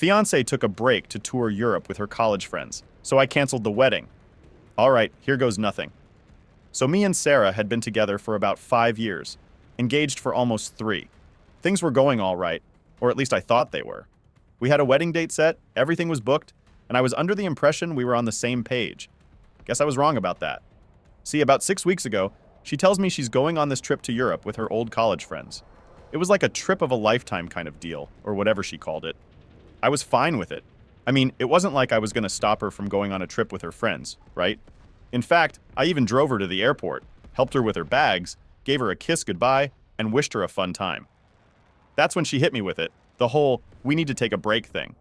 fiance took a break to tour Europe with her college friends, so I canceled the wedding. All right, here goes nothing. So me and Sarah had been together for about 5 years, engaged for almost 3. Things were going all right, or at least I thought they were. We had a wedding date set, everything was booked, and I was under the impression we were on the same page. Guess I was wrong about that. See, about 6 weeks ago, she tells me she's going on this trip to Europe with her old college friends. It was like a trip of a lifetime kind of deal, or whatever she called it. I was fine with it. I mean, it wasn't like I was going to stop her from going on a trip with her friends, right? In fact, I even drove her to the airport, helped her with her bags, gave her a kiss goodbye, and wished her a fun time. That's when she hit me with it, the whole, we need to take a break thing.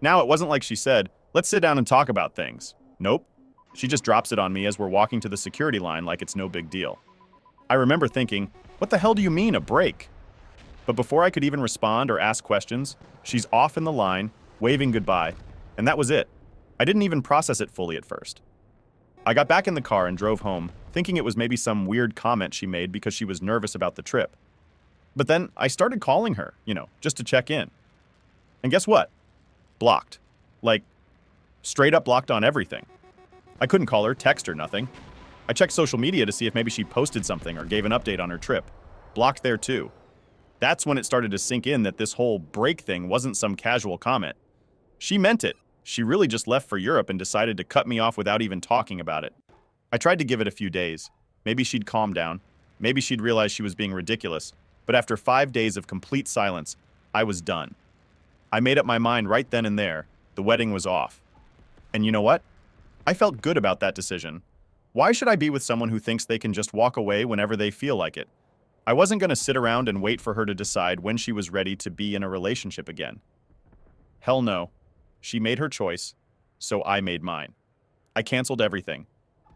Now, it wasn't like she said, let's sit down and talk about things. Nope. She just drops it on me as we're walking to the security line like it's no big deal. I remember thinking, what the hell do you mean, a break? But before I could even respond or ask questions, she's off in the line, waving goodbye, and that was it. I didn't even process it fully at first. I got back in the car and drove home, thinking it was maybe some weird comment she made because she was nervous about the trip. But then I started calling her, just to check in. And guess what? Blocked. Like, straight up blocked on everything. I couldn't call her, text her, nothing. I checked social media to see if maybe she posted something or gave an update on her trip. Blocked there too. That's when it started to sink in that this whole break thing wasn't some casual comment. She meant it. She really just left for Europe and decided to cut me off without even talking about it. I tried to give it a few days. Maybe she'd calm down. Maybe she'd realize she was being ridiculous. But after 5 days of complete silence, I was done. I made up my mind right then and there. The wedding was off. And you know what? I felt good about that decision. Why should I be with someone who thinks they can just walk away whenever they feel like it? I wasn't going to sit around and wait for her to decide when she was ready to be in a relationship again. Hell no. She made her choice, so I made mine. I canceled everything.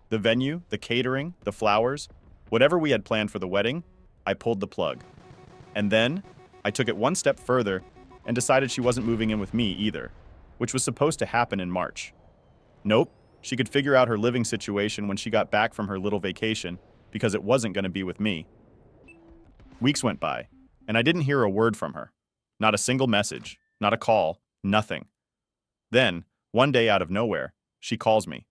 The venue, the catering, the flowers, whatever we had planned for the wedding, I pulled the plug. And then, I took it one step further and decided she wasn't moving in with me either, which was supposed to happen in March. Nope, she could figure out her living situation when she got back from her little vacation because it wasn't going to be with me. Weeks went by, and I didn't hear a word from her. Not a single message, not a call, nothing. Then, one day out of nowhere, she calls me.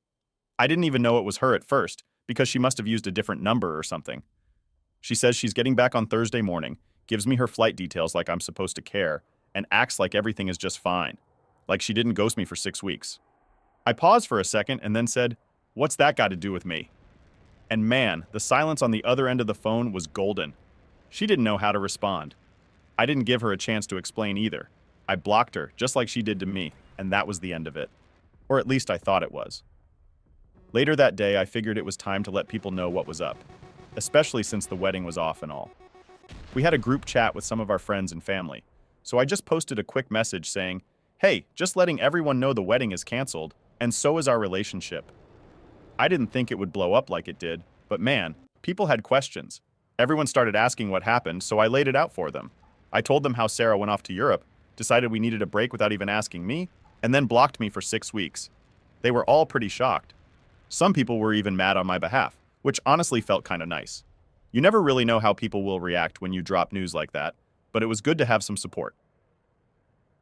I didn't even know it was her at first, because she must have used a different number or something. She says she's getting back on Thursday morning, gives me her flight details like I'm supposed to care, and acts like everything is just fine, like she didn't ghost me for 6 weeks. I paused for a second and then said, "What's that got to do with me?" And man, the silence on the other end of the phone was golden. She didn't know how to respond. I didn't give her a chance to explain either. I blocked her, just like she did to me, and that was the end of it. Or at least I thought it was. Later that day, I figured it was time to let people know what was up, especially since the wedding was off and all. We had a group chat with some of our friends and family, so I just posted a quick message saying, "Hey, just letting everyone know the wedding is canceled, and so is our relationship." I didn't think it would blow up like it did, but man, people had questions. Everyone started asking what happened, so I laid it out for them. I told them how Sarah went off to Europe, decided we needed a break without even asking me, and then blocked me for 6 weeks. They were all pretty shocked. Some people were even mad on my behalf, which honestly felt kind of nice. You never really know how people will react when you drop news like that, but it was good to have some support.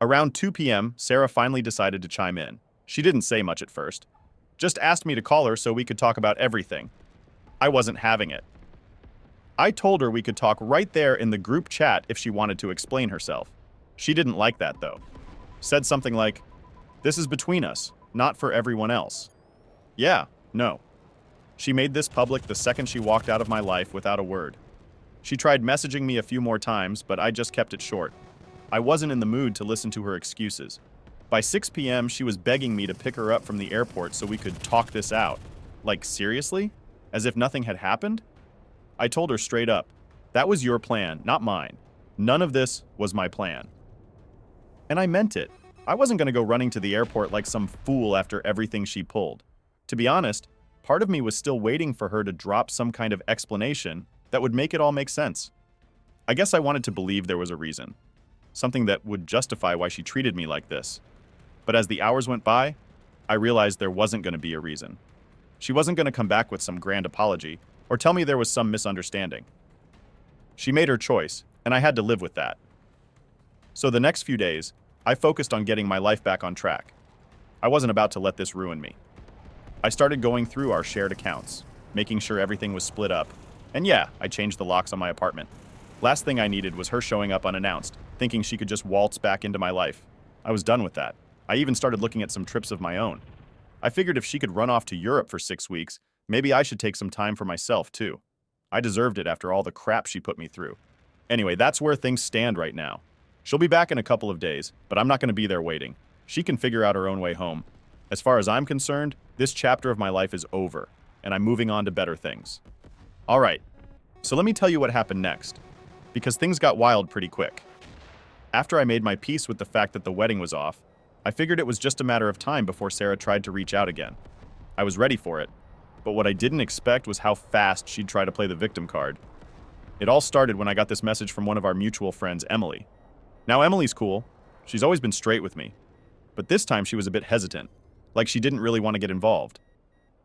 Around 2 p.m., Sarah finally decided to chime in. She didn't say much at first. Just asked me to call her so we could talk about everything. I wasn't having it. I told her we could talk right there in the group chat if she wanted to explain herself. She didn't like that, though. Said something like, "This is between us, not for everyone else." Yeah, no. She made this public the second she walked out of my life without a word. She tried messaging me a few more times, but I just kept it short. I wasn't in the mood to listen to her excuses. By 6 p.m., she was begging me to pick her up from the airport so we could talk this out. Like, seriously? As if nothing had happened? I told her straight up, that was your plan, not mine. None of this was my plan. And I meant it. I wasn't going to go running to the airport like some fool after everything she pulled. To be honest, part of me was still waiting for her to drop some kind of explanation that would make it all make sense. I guess I wanted to believe there was a reason. Something that would justify why she treated me like this. But as the hours went by, I realized there wasn't going to be a reason. She wasn't going to come back with some grand apology or tell me there was some misunderstanding. She made her choice, and I had to live with that. So the next few days, I focused on getting my life back on track. I wasn't about to let this ruin me. I started going through our shared accounts, making sure everything was split up. And yeah, I changed the locks on my apartment. Last thing I needed was her showing up unannounced, thinking she could just waltz back into my life. I was done with that. I even started looking at some trips of my own. I figured if she could run off to Europe for 6 weeks, maybe I should take some time for myself too. I deserved it after all the crap she put me through. Anyway, that's where things stand right now. She'll be back in a couple of days, but I'm not going to be there waiting. She can figure out her own way home. As far as I'm concerned, this chapter of my life is over, and I'm moving on to better things. All right, so let me tell you what happened next, because things got wild pretty quick. After I made my peace with the fact that the wedding was off, I figured it was just a matter of time before Sarah tried to reach out again. I was ready for it, but what I didn't expect was how fast she'd try to play the victim card. It all started when I got this message from one of our mutual friends, Emily. Now, Emily's cool. She's always been straight with me. But this time she was a bit hesitant, like she didn't really want to get involved.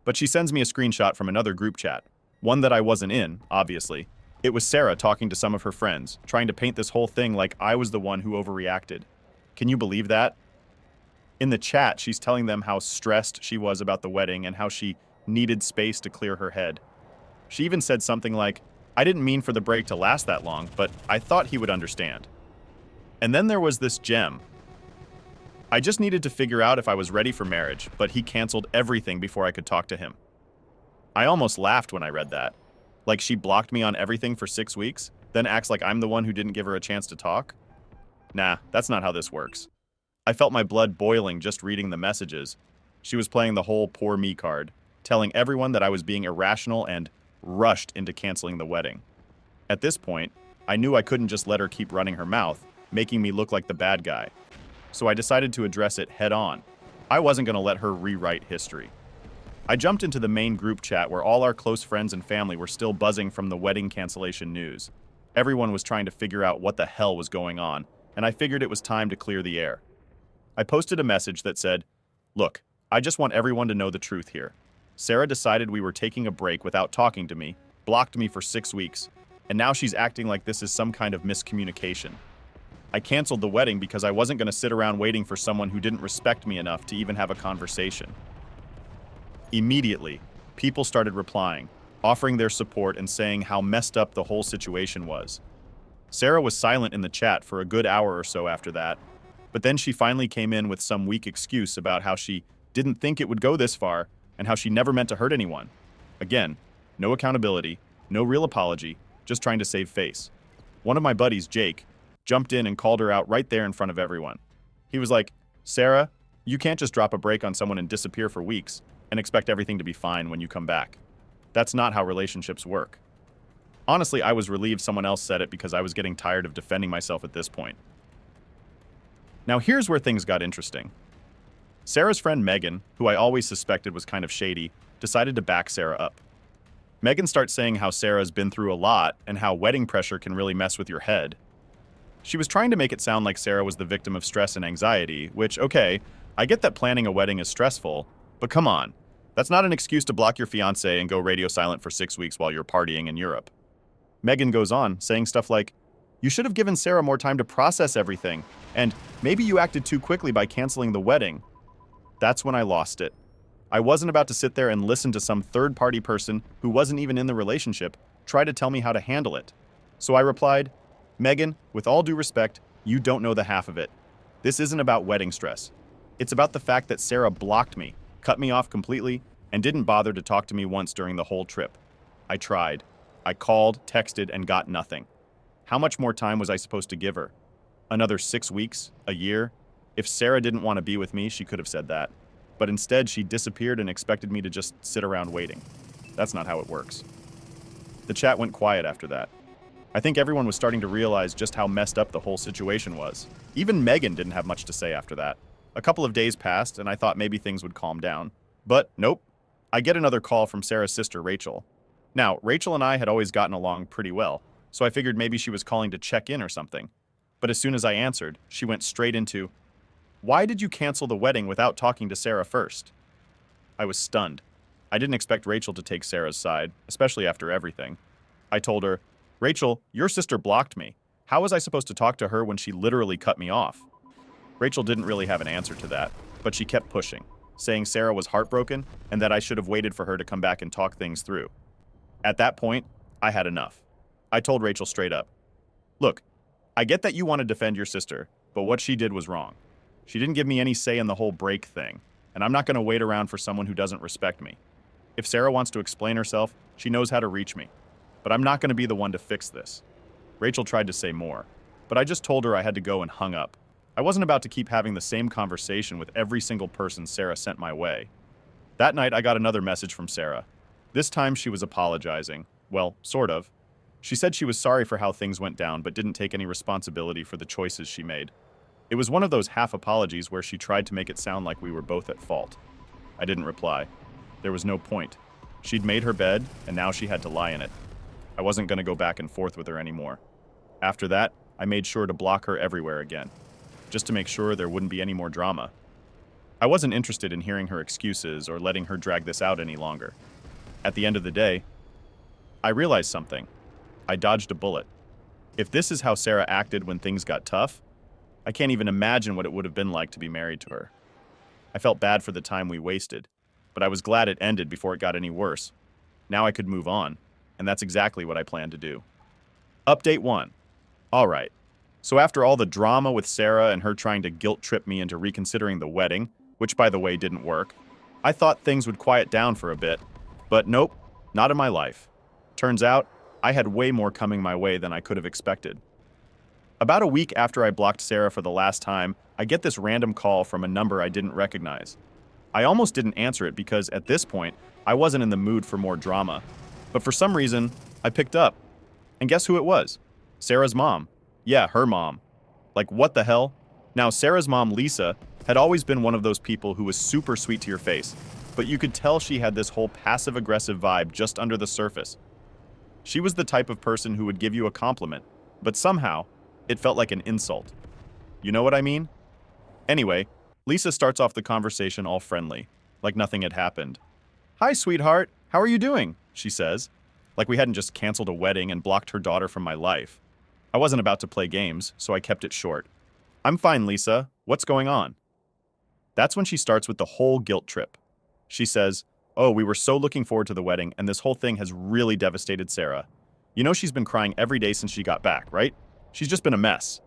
But she sends me a screenshot from another group chat, one that I wasn't in, obviously. It was Sarah talking to some of her friends, trying to paint this whole thing like I was the one who overreacted. Can you believe that? In the chat, she's telling them how stressed she was about the wedding and how she needed space to clear her head. She even said something like, "I didn't mean for the break to last that long, but I thought he would understand." And then there was this gem. I just needed to figure out if I was ready for marriage, but he canceled everything before I could talk to him. I almost laughed when I read that. Like she blocked me on everything for 6 weeks, then acts like I'm the one who didn't give her a chance to talk? Nah, that's not how this works. I felt my blood boiling just reading the messages. She was playing the whole poor me card, telling everyone that I was being irrational and rushed into canceling the wedding. At this point, I knew I couldn't just let her keep running her mouth, making me look like the bad guy. So I decided to address it head on. I wasn't going to let her rewrite history. I jumped into the main group chat where all our close friends and family were still buzzing from the wedding cancellation news. Everyone was trying to figure out what the hell was going on, and I figured it was time to clear the air. I posted a message that said, "Look, I just want everyone to know the truth here. Sarah decided we were taking a break without talking to me, blocked me for 6 weeks, and now she's acting like this is some kind of miscommunication. I canceled the wedding because I wasn't going to sit around waiting for someone who didn't respect me enough to even have a conversation." Immediately, people started replying, offering their support and saying how messed up the whole situation was. Sarah was silent in the chat for a good hour or so after that, but then she finally came in with some weak excuse about how she didn't think it would go this far and how she never meant to hurt anyone. Again, no accountability, no real apology, just trying to save face. One of my buddies, Jake, jumped in and called her out right there in front of everyone. He was like, "Sarah, you can't just drop a break on someone and disappear for weeks and expect everything to be fine when you come back. That's not how relationships work." Honestly, I was relieved someone else said it because I was getting tired of defending myself at this point. Now here's where things got interesting. Sarah's friend Megan, who I always suspected was kind of shady, decided to back Sarah up. Megan starts saying how Sarah's been through a lot and how wedding pressure can really mess with your head. She was trying to make it sound like Sarah was the victim of stress and anxiety, which, okay, I get that planning a wedding is stressful, but come on. That's not an excuse to block your fiance and go radio silent for 6 weeks while you're partying in Europe. Megan goes on, saying stuff like, "You should have given Sarah more time to process everything, and maybe you acted too quickly by canceling the wedding." That's when I lost it. I wasn't about to sit there and listen to some third-party person who wasn't even in the relationship try to tell me how to handle it. So I replied, "Megan, with all due respect, you don't know the half of it. This isn't about wedding stress. It's about the fact that Sarah blocked me, cut me off completely, and didn't bother to talk to me once during the whole trip. I tried. I called, texted, and got nothing. How much more time was I supposed to give her? Another 6 weeks? A year? If Sarah didn't want to be with me, she could have said that. But instead, she disappeared and expected me to just sit around waiting. That's not how it works." The chat went quiet after that. I think everyone was starting to realize just how messed up the whole situation was. Even Megan didn't have much to say after that. A couple of days passed, and I thought maybe things would calm down. But nope. I get another call from Sarah's sister, Rachel. Now, Rachel and I had always gotten along pretty well, so I figured maybe she was calling to check in or something. But as soon as I answered, she went straight into, "Why did you cancel the wedding without talking to Sarah first?" I was stunned. I didn't expect Rachel to take Sarah's side, especially after everything. I told her, "Rachel, your sister blocked me. How was I supposed to talk to her when she literally cut me off?" Rachel didn't really have an answer to that, but she kept pushing, saying Sarah was heartbroken and that I should have waited for her to come back and talk things through. At that point, I had enough. I told Rachel straight up, "Look, I get that you want to defend your sister, but what she did was wrong. She didn't give me any say in the whole break thing, and I'm not going to wait around for someone who doesn't respect me. If Sarah wants to explain herself, she knows how to reach me. But I'm not going to be the one to fix this." Rachel tried to say more, but I just told her I had to go and hung up. I wasn't about to keep having the same conversation with every single person Sarah sent my way. That night, I got another message from Sarah. This time, she was apologizing. Well, sort of. She said she was sorry for how things went down, but didn't take any responsibility for the choices she made. It was one of those half apologies where she tried to make it sound like we were both at fault. I didn't reply. There was no point. She'd made her bed, and now she had to lie in it. I wasn't going to go back and forth with her anymore. After that, I made sure to block her everywhere again, just to make sure there wouldn't be any more drama. I wasn't interested in hearing her excuses or letting her drag this out any longer. At the end of the day, I realized something. I dodged a bullet. If this is how Sarah acted when things got tough, I can't even imagine what it would have been like to be married to her. I felt bad for the time we wasted, but I was glad it ended before it got any worse. Now I could move on, and that's exactly what I plan to do. Update 1. All right. So after all the drama with Sarah and her trying to guilt trip me into reconsidering the wedding, which by the way didn't work, I thought things would quiet down for a bit. But nope, not in my life. Turns out, I had way more coming my way than I could have expected. About a week after I blocked Sarah for the last time, I get this random call from a number I didn't recognize. I almost didn't answer it because at this point, I wasn't in the mood for more drama. But for some reason, I picked up. And guess who it was? Sarah's mom. Yeah, her mom. Like, what the hell? Now, Sarah's mom, Lisa, had always been one of those people who was super sweet to your face, but you could tell she had this whole passive-aggressive vibe just under the surface. She was the type of person who would give you a compliment, but somehow, it felt like an insult. You know what I mean? Anyway, Lisa starts off the conversation all friendly, like nothing had happened. "Hi, sweetheart. How are you doing?" she says, like we hadn't just canceled a wedding and blocked her daughter from my life. I wasn't about to play games, so I kept it short. "I'm fine, Lisa. What's going on?" That's when she starts with the whole guilt trip. She says, "Oh, we were so looking forward to the wedding, and this whole thing has really devastated Sarah. You know she's been crying every day since she got back, right? She's just been a mess."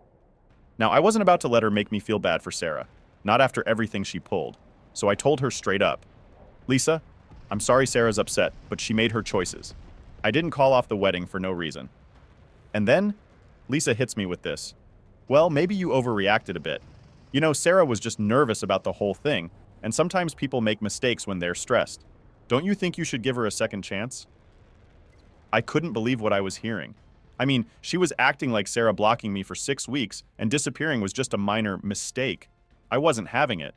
Now, I wasn't about to let her make me feel bad for Sarah, not after everything she pulled, so I told her straight up, "Lisa, I'm sorry Sarah's upset, but she made her choices. I didn't call off the wedding for no reason." And then, Lisa hits me with this. "Well, maybe you overreacted a bit. You know, Sarah was just nervous about the whole thing, and sometimes people make mistakes when they're stressed. Don't you think you should give her a second chance?" I couldn't believe what I was hearing. I mean, she was acting like Sarah blocking me for 6 weeks and disappearing was just a minor mistake. I wasn't having it.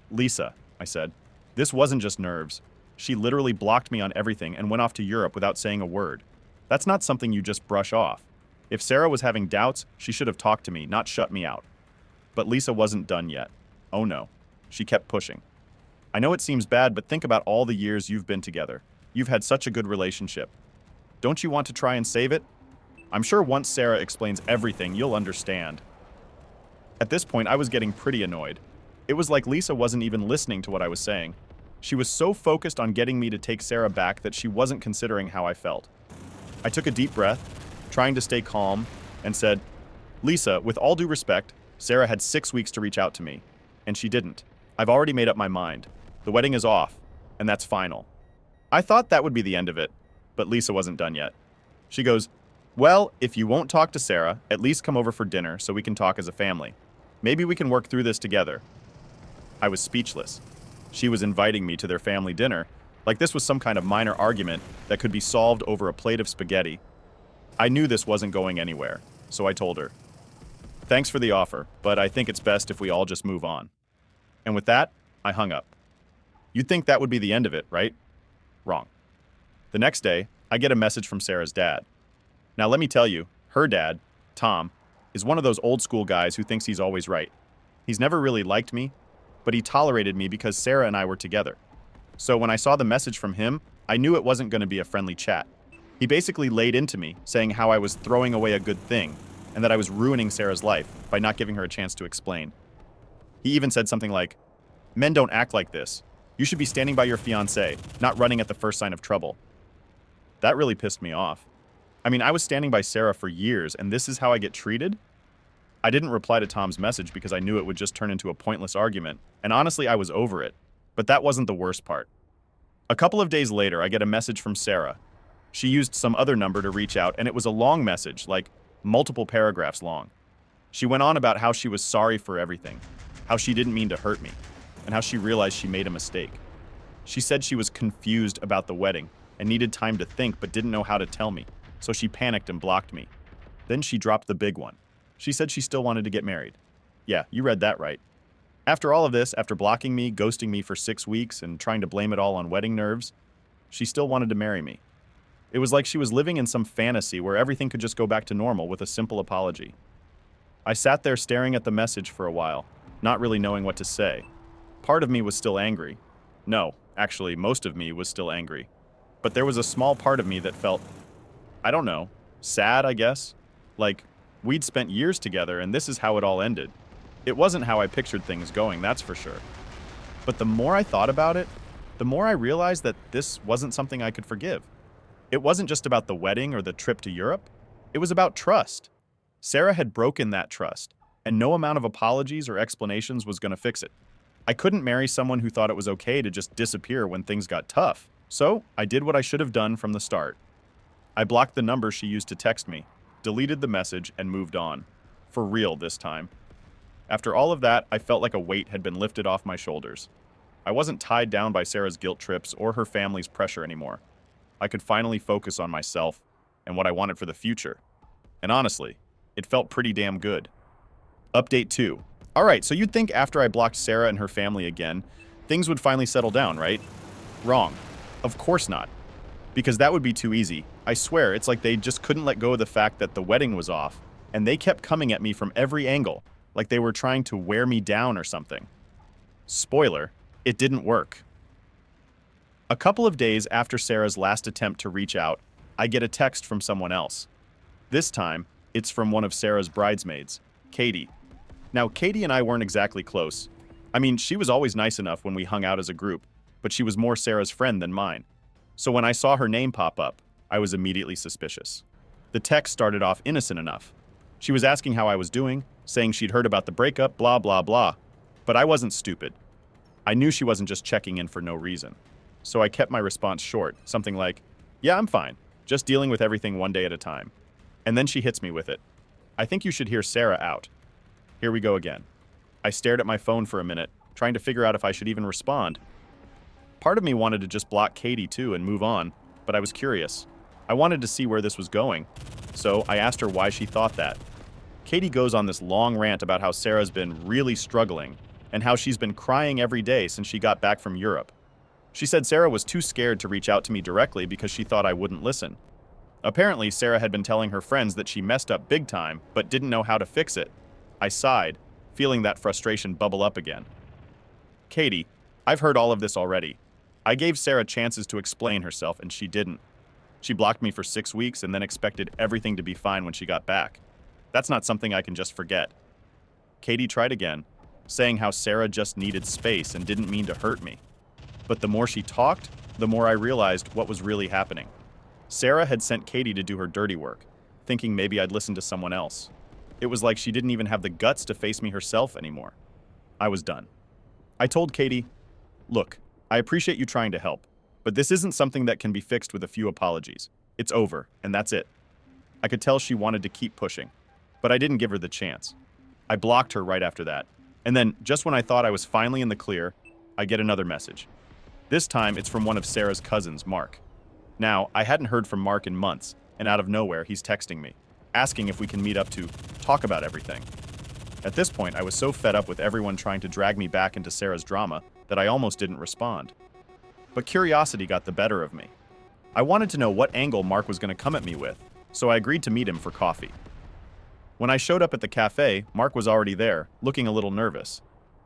"Lisa," I said, "this wasn't just nerves. She literally blocked me on everything and went off to Europe without saying a word. That's not something you just brush off. If Sarah was having doubts, she should have talked to me, not shut me out." But Lisa wasn't done yet. Oh no. She kept pushing. "I know it seems bad, but think about all the years you've been together. You've had such a good relationship. Don't you want to try and save it? I'm sure once Sarah explains everything, you'll understand." At this point, I was getting pretty annoyed. It was like Lisa wasn't even listening to what I was saying. She was so focused on getting me to take Sarah back that she wasn't considering how I felt. I took a deep breath, trying to stay calm, and said, "Lisa, with all due respect, Sarah had 6 weeks to reach out to me, and she didn't. I've already made up my mind. The wedding is off, and that's final." I thought that would be the end of it, but Lisa wasn't done yet. She goes, "Well, if you won't talk to Sarah, at least come over for dinner so we can talk as a family. Maybe we can work through this together." I was speechless. She was inviting me to their family dinner, like this was some kind of minor argument that could be solved over a plate of spaghetti. I knew this wasn't going anywhere, so I told her, "Thanks for the offer, but I think it's best if we all just move on." And with that, I hung up. You'd think that would be the end of it, right? Wrong. The next day, I get a message from Sarah's dad. Now let me tell you, her dad, Tom, is one of those old school guys who thinks he's always right. He's never really liked me, but he tolerated me because Sarah and I were together. So when I saw the message from him, I knew it wasn't going to be a friendly chat. He basically laid into me, saying how I was throwing away a good thing, and that I was ruining Sarah's life by not giving her a chance to explain. He even said something like, "Men don't act like this. You should be standing by your fiance, not running at the first sign of trouble." That really pissed me off. I mean, I was standing by Sarah for years, and this is how I get treated? I didn't reply to Tom's message because I knew it would just turn into a pointless argument, and honestly, I was over it. But that wasn't the worst part. A couple of days later, I get a message from Sarah. She used some other number to reach out, and it was a long message, like multiple paragraphs long. She went on about how she was sorry for everything, how she didn't mean to hurt me, and how she realized she made a mistake. She said she was confused about the wedding and needed time to think but didn't know how to tell me, so she panicked and blocked me. Then she dropped the big one. She said she still wanted to get married. Yeah, you read that right. After all of this, after blocking me, ghosting me for 6 weeks, and trying to blame it all on wedding nerves, she still wanted to marry me. It was like she was living in some fantasy where everything could just go back to normal with a simple apology. I sat there staring at the message for a while, not really knowing what to say. Part of me was still angry. No, actually, most of me was still angry. But there was a small part of me that felt, I don't know, sad, I guess? Like, we'd spent years together and this is how it all ended. It wasn't how I pictured things going, that's for sure. But the more I thought about it, the more I realized that this wasn't something I could forgive. It wasn't just about the wedding or the trip to Europe. It was about trust. Sarah had broken that trust, and no amount of apologies or explanations was going to fix it. I couldn't marry someone who thought it was okay to just disappear when things got tough. So I did what I should have done from the start. I blocked the number she used to text me, deleted the message, and moved on. For real this time. After all of that, I felt like a weight had been lifted off my shoulders. I wasn't tied down by Sarah's guilt trips or her family's pressure anymore. I could finally focus on myself and what I wanted for the future. And honestly, it felt pretty damn good. Update 2. Alright, so you'd think after I blocked Sarah and her family again, things would finally settle down, right? Wrong. Of course not. Because that would be too easy. I swear, it's like they just couldn't let go of the fact that the wedding was off, and they kept coming at me from every angle, like they were trying to wear me down or something. Spoiler, it didn't work. A couple of days after Sarah's last attempt to reach out, I get a text from someone else. This time, it's from one of Sarah's bridesmaids, Katie. Now, Katie and I weren't exactly close. I mean, she was always nice enough when we hung out as a group, but she was more Sarah's friend than mine. So when I saw her name pop up, I was immediately suspicious. The text started off innocent enough. She was asking how I was doing, saying she'd heard about the breakup, blah, blah, blah. But I wasn't stupid. I knew she wasn't just checking in for no reason. So I kept my response short, something like, "Yeah, I'm fine. Just dealing with everything one day at a time." And then she hits me with it. "I think you should hear Sarah out." Here we go again. I stared at my phone for a minute, trying to figure out if I should even respond. Part of me wanted to just block Katie too and move on, but I was curious. I wanted to see where this was going, so I asked her why she thought that. Katie goes on this long rant about how Sarah's been really struggling and how she's been crying every day since she got back from Europe. She said Sarah was too scared to reach out to me directly because she thought I wouldn't listen. Apparently, Sarah had been telling her friends that she messed up big time, but didn't know how to fix it. I sighed, feeling that frustration bubble up again. "Katie, I've heard all of this already. I gave Sarah chances to explain herself, and she didn't. She blocked me for 6 weeks and then expected everything to be fine when she got back. That's not something I can just forget." Katie tried again, saying how Sarah just needed space and didn't mean to hurt me. But the more she talked, the more I realized what was really happening. Sarah had sent Katie to do her dirty work, thinking maybe I'd listen to someone else. It was like she didn't even have the guts to face me herself anymore. I was done. I told Katie, "Look, I appreciate you trying to help, but this isn't something that can be fixed with a few apologies. It's over, and that's it." I could tell she wanted to keep pushing, but I didn't give her the chance. I blocked her right after that, and then, just when I thought I was finally in the clear, I get another message. This time, it's from one of Sarah's cousins, Mark. Now, I hadn't heard from Mark in months, and out of nowhere, he's texting me, asking if we can meet up to talk about everything. At this point, I was so fed up with everyone trying to drag me back into Sarah's drama that I almost didn't respond. But curiosity got the better of me. I wanted to know what angle Mark was going to come at me with, so I agreed to meet him for coffee. When I showed up at the cafe, Mark was already there, looking a little nervous.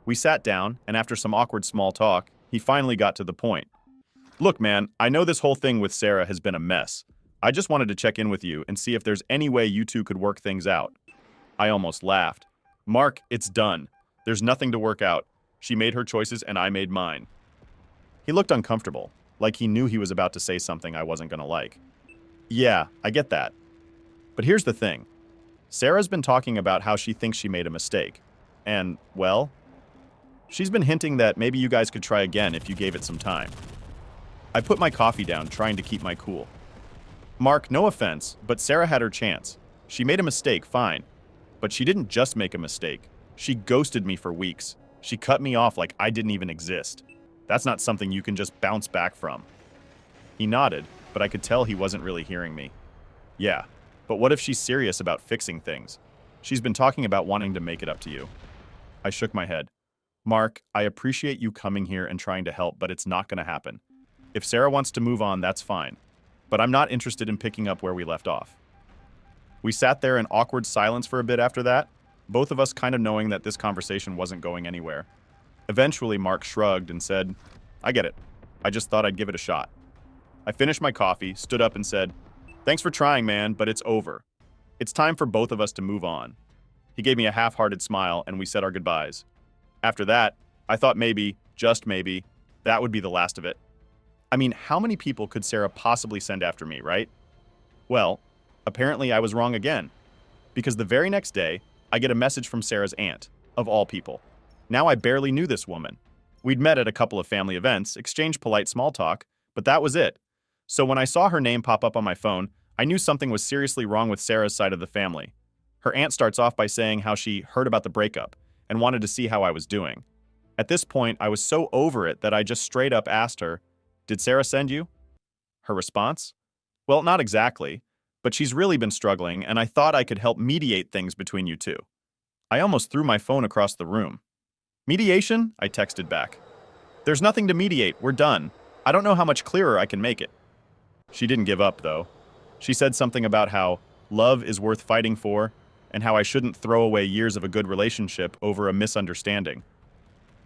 We sat down, and after some awkward small talk, he finally got to the point. "Look, man, I know this whole thing with Sarah has been a mess. I just wanted to check in with you and see if there's any way you two could work things out. I almost laughed. Mark, it's done. There's nothing to work out. She made her choices and I made mine. He looked uncomfortable, like he knew he was about to say something I wasn't gonna like. Yeah, I get that. But here's the thing. Sarah's been talking about how she thinks she made a mistake. And, well, she's been hinting that maybe you guys could try again if you gave it some time. I put my coffee down, trying to keep my cool. Mark, no offense, but Sarah had her chance. She made a mistake, fine. But she didn't just make a mistake. She ghosted me for weeks. She cut me off like I didn't even exist. That's not something you can just bounce back from. He nodded, but I could tell he wasn't really hearing me. Yeah, but what if she's serious about fixing things? She's been talking about wanting to make it up to you. I shook my head. Mark, I appreciate you coming here and trying to help, but it's not going to happen. If Sarah wants to move on, that's fine. But I'm not interested in picking up where we left off. We sat there in awkward silence for a bit after that, both of us kind of knowing that this conversation wasn't going anywhere. Eventually, Mark shrugged and said, I get it. I just thought I'd give it a shot. I finished my coffee, stood up and said, thanks for trying, man, but it's over. It's time for both of us to move on. He gave me a half-hearted smile and we said our goodbyes. After that, I thought maybe, just maybe, that would be the last of it. I mean, how many people could Sarah possibly send after me, right? Well, apparently I was wrong again. Because the very next day, I get a message from Sarah's aunt, of all people. Now I barely knew this woman. We'd met at a couple of family events, exchanged polite small talk, but that was it. So when I saw her name pop up on my phone, I knew something was seriously wrong with Sarah's side of the family. Her aunt starts off by saying how she heard about the breakup and wanted to see how I was doing. At this point, I was so over it that I just straight up asked her, did Sarah send you? Her response? Well, not exactly, but she's really been struggling and I thought I could help mediate things between you two. I almost threw my phone across the room. Mediation? I texted back. There's nothing to mediate, we're done. I don't know how much clearer I can make it. She didn't give up, though. She said something about how love is worth fighting for and how I shouldn't throw away years of a good relationship over a misunderstanding.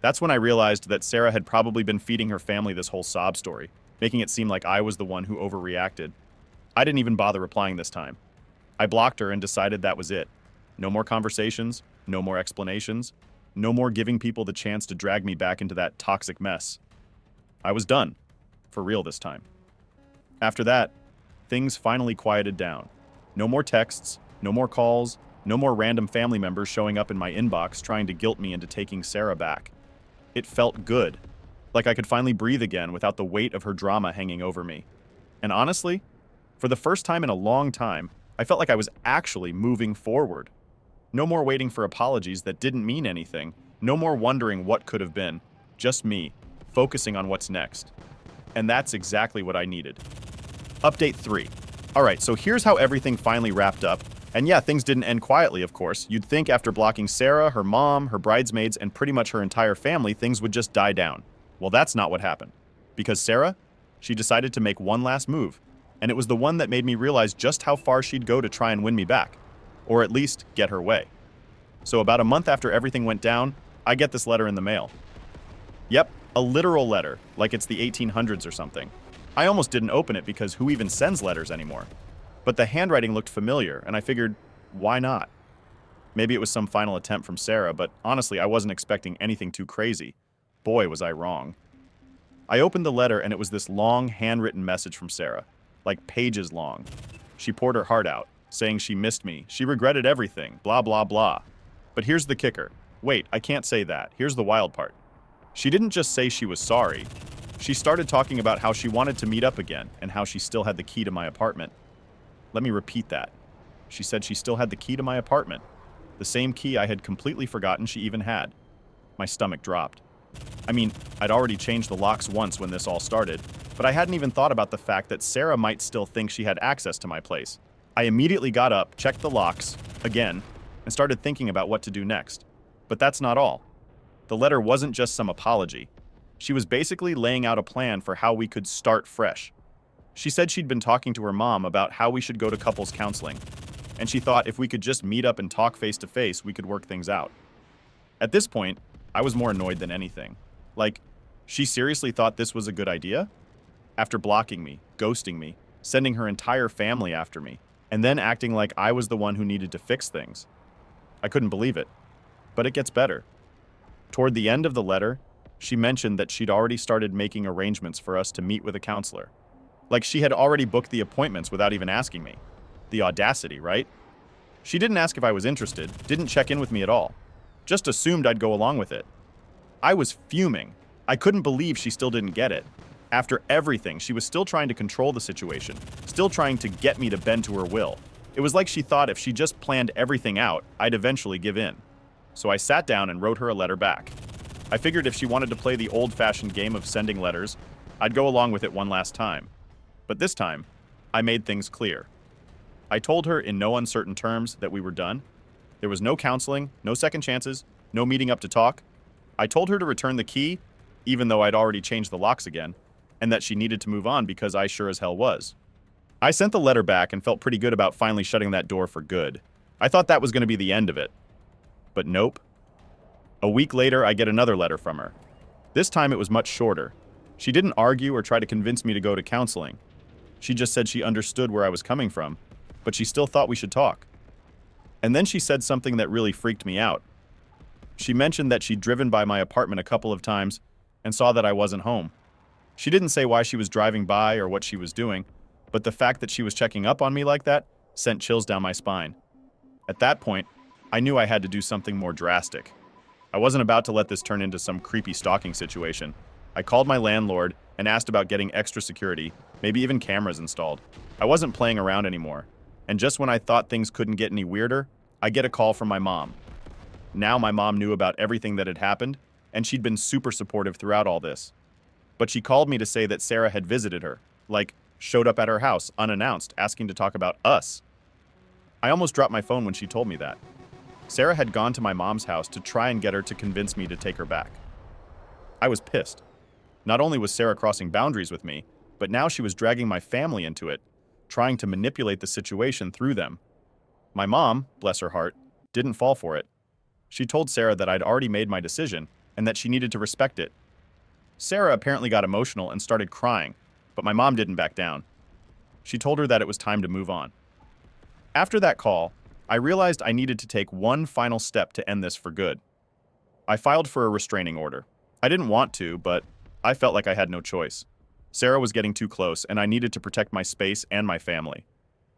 That's when I realized that Sarah had probably been feeding her family this whole sob story, making it seem like I was the one who overreacted. I didn't even bother replying this time. I blocked her and decided that was it. No more conversations, no more explanations, no more giving people the chance to drag me back into that toxic mess. I was done. For real this time. After that, things finally quieted down. No more texts, no more calls, no more random family members showing up in my inbox trying to guilt me into taking Sarah back. It felt good, like I could finally breathe again without the weight of her drama hanging over me. And honestly, for the first time in a long time, I felt like I was actually moving forward. No more waiting for apologies that didn't mean anything, no more wondering what could have been, just me, focusing on what's next. And that's exactly what I needed. Update 3. Alright, so here's how everything finally wrapped up. And yeah, things didn't end quietly, of course. You'd think after blocking Sarah, her mom, her bridesmaids, and pretty much her entire family, things would just die down. Well, that's not what happened. Because Sarah, she decided to make one last move. And it was the one that made me realize just how far she'd go to try and win me back. Or at least get her way. So about a month after everything went down, I get this letter in the mail. Yep, a literal letter, like it's the 1800s or something. I almost didn't open it because who even sends letters anymore? But the handwriting looked familiar, and I figured, why not? Maybe it was some final attempt from Sarah, but honestly, I wasn't expecting anything too crazy. Boy, was I wrong. I opened the letter, and it was this long, handwritten message from Sarah, like pages long. She poured her heart out, saying she missed me, she regretted everything, blah, blah, blah. But here's the kicker. Wait, I can't say that. Here's the wild part. She didn't just say she was sorry. She started talking about how she wanted to meet up again and how she still had the key to my apartment. Let me repeat that. She said she still had the key to my apartment. The same key I had completely forgotten she even had. My stomach dropped. I mean, I'd already changed the locks once when this all started, but I hadn't even thought about the fact that Sarah might still think she had access to my place. I immediately got up, checked the locks, again, and started thinking about what to do next. But that's not all. The letter wasn't just some apology. She was basically laying out a plan for how we could start fresh. She said she'd been talking to her mom about how we should go to couples counseling, and she thought if we could just meet up and talk face to face, we could work things out. At this point, I was more annoyed than anything. Like, she seriously thought this was a good idea? After blocking me, ghosting me, sending her entire family after me, and then acting like I was the one who needed to fix things. I couldn't believe it. But it gets better. Toward the end of the letter, she mentioned that she'd already started making arrangements for us to meet with a counselor. Like she had already booked the appointments without even asking me. The audacity, right? She didn't ask if I was interested, didn't check in with me at all. Just assumed I'd go along with it. I was fuming. I couldn't believe she still didn't get it. After everything, she was still trying to control the situation, still trying to get me to bend to her will. It was like she thought if she just planned everything out, I'd eventually give in. So I sat down and wrote her a letter back. I figured if she wanted to play the old-fashioned game of sending letters, I'd go along with it one last time. But this time, I made things clear. I told her in no uncertain terms that we were done. There was no counseling, no second chances, no meeting up to talk. I told her to return the key, even though I'd already changed the locks again, and that she needed to move on because I sure as hell was. I sent the letter back and felt pretty good about finally shutting that door for good. I thought that was going to be the end of it. But nope. A week later, I get another letter from her. This time it was much shorter. She didn't argue or try to convince me to go to counseling. She just said she understood where I was coming from, but she still thought we should talk. And then she said something that really freaked me out. She mentioned that she'd driven by my apartment a couple of times and saw that I wasn't home. She didn't say why she was driving by or what she was doing, but the fact that she was checking up on me like that sent chills down my spine. At that point, I knew I had to do something more drastic. I wasn't about to let this turn into some creepy stalking situation. I called my landlord and asked about getting extra security, maybe even cameras installed. I wasn't playing around anymore. And just when I thought things couldn't get any weirder, I get a call from my mom. Now my mom knew about everything that had happened, and she'd been super supportive throughout all this. But she called me to say that Sarah had visited her, like showed up at her house unannounced, asking to talk about us. I almost dropped my phone when she told me that. Sarah had gone to my mom's house to try and get her to convince me to take her back. I was pissed. Not only was Sarah crossing boundaries with me, but now she was dragging my family into it, trying to manipulate the situation through them. My mom, bless her heart, didn't fall for it. She told Sarah that I'd already made my decision and that she needed to respect it. Sarah apparently got emotional and started crying, but my mom didn't back down. She told her that it was time to move on. After that call, I realized I needed to take one final step to end this for good. I filed for a restraining order. I didn't want to, but I felt like I had no choice. Sarah was getting too close, and I needed to protect my space and my family.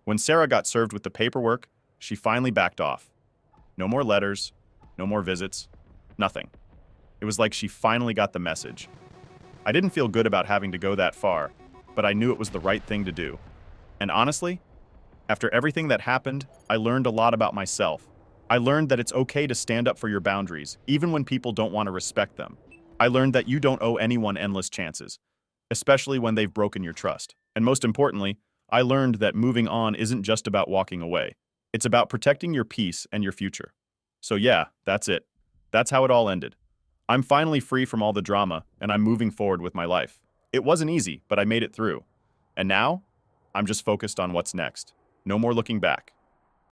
When Sarah got served with the paperwork, she finally backed off. No more letters, no more visits, nothing. It was like she finally got the message. I didn't feel good about having to go that far, but I knew it was the right thing to do. And honestly, after everything that happened, I learned a lot about myself. I learned that it's okay to stand up for your boundaries, even when people don't want to respect them. I learned that you don't owe anyone endless chances, especially when they've broken your trust. And most importantly, I learned that moving on isn't just about walking away. It's about protecting your peace and your future. So yeah, that's it. That's how it all ended. I'm finally free from all the drama, and I'm moving forward with my life. It wasn't easy, but I made it through. And now, I'm just focused on what's next. No more looking back.